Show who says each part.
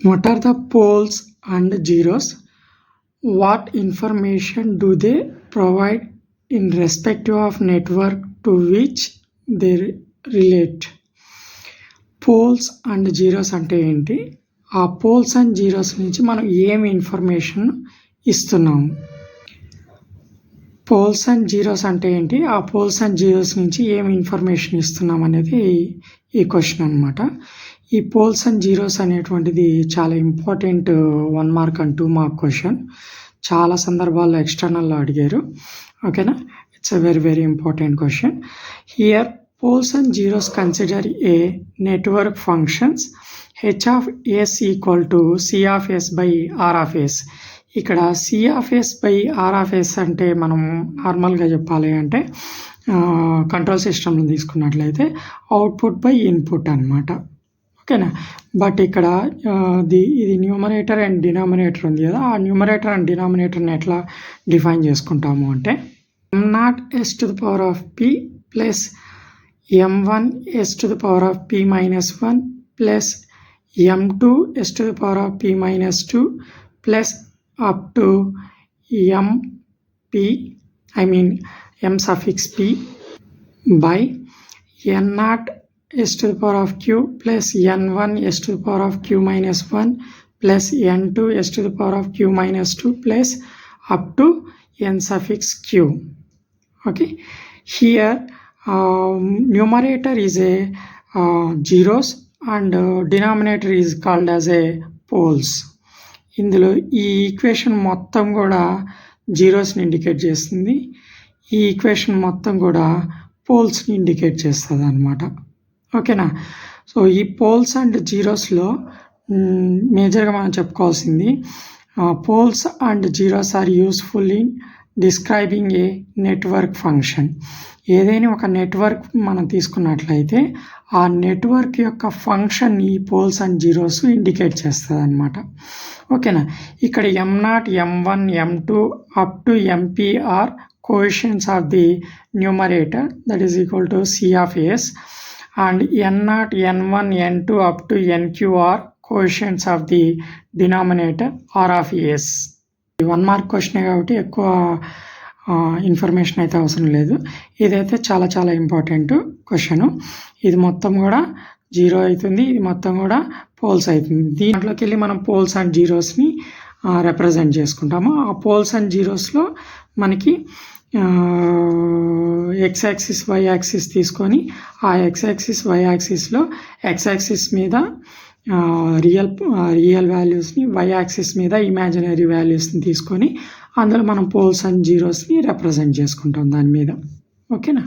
Speaker 1: What are the poles and zeros? What information do they provide in respect of network to which they relate? Poles and zeros అంటే ఏంటి? ఆ poles and zeros నుంచి మనం ఏమి information ఇస్తున్నాము? Poles and zeros అంటే ఏంటి? ఆ పోల్స్ అండ్ జీరోస్ నుంచి ఏమి ఇన్ఫర్మేషన్ ఇస్తున్నాం అనేది ఈ క్వశ్చన్ అనమాట. ఈ పోల్స్ అండ్ జీరోస్ అనేటువంటిది చాలా important 1 mark and 2 mark question. చాలా సందర్భాల్లో ఎక్స్టర్నల్లో అడిగారు. ఓకేనా? It's a very important question. Here poles and zeros consider a network functions h of s equal to c of s by r of s. ఇక్కడ c of s by r of s అంటే మనం నార్మల్గా చెప్పాలి అంటే control సిస్టమ్ని తీసుకున్నట్లయితే output by input అనమాట. ఓకేనా? బట్ ఇక్కడ ఇది న్యూమరేటర్ అండ్ డినామినేటర్ ఉంది కదా, ఆ న్యూమరేటర్ అండ్ డినామినేటర్ని ఎట్లా డిఫైన్ చేసుకుంటాము అంటే m0 s to the power of p plus m1 s to the power of p minus 1 plus m2 s to the power of p minus 2 plus up to m suffix p by n0 s to the power of q plus n1 s to the power of q minus 1 plus n2 s to the power of q minus 2 plus up to n suffix q. Okay, here numerator is a zeros and denominator is called as a poles. ఇందులో ఈ equation మొత్తం కూడా జీరోస్ని indicate చేస్తుంది, ఈ equation మొత్తం కూడా పోల్స్ని indicate చేస్తుంది అనమాట. ఓకేనా? సో ఈ పోల్స్ అండ్ జీరోస్లో మేజర్గా మనం చెప్పుకోవాల్సింది poles and zeros are useful in describing a network function. ఏదైనా ఒక నెట్వర్క్ మనం తీసుకున్నట్లయితే ఆ నెట్వర్క్ యొక్క ఫంక్షన్ ఈ పోల్స్ అండ్ జీరోస్ ఇండికేట్ చేస్తుంది అనమాట. ఓకేనా? ఇక్కడ m0, m1, m2 up to mp are coefficients of the numerator that is equal to c of s and n0, n1, n2 up to nq are coefficients of the denominator r of s. 1 mark క్వశ్చనే కాబట్టి ఎక్కువ information అయితే అవసరం లేదు. ఇదైతే చాలా చాలా important question. ఇది మొత్తం కూడా జీరో అవుతుంది, ఇది మొత్తం కూడా పోల్స్ అవుతుంది. దీంట్లోకి వెళ్ళి మనం పోల్స్ అండ్ జీరోస్ని రిప్రజెంట్ చేసుకుంటాము. ఆ పోల్స్ అండ్ జీరోస్లో మనకి ఎక్స్ యాక్సిస్ వై యాక్సిస్ తీసుకొని ఆ ఎక్స్ యాక్సిస్ వై యాక్సిస్లో ఎక్స్ యాక్సిస్ మీద రియల్ వాల్యూస్ని, వై యాక్సిస్ మీద ఇమాజినరీ వాల్యూస్ని తీసుకొని అందులో మనం పోల్స్ అండ్ జీరోస్ని రిప్రజెంట్ చేసుకుంటాం దాని మీద. ఓకేనా?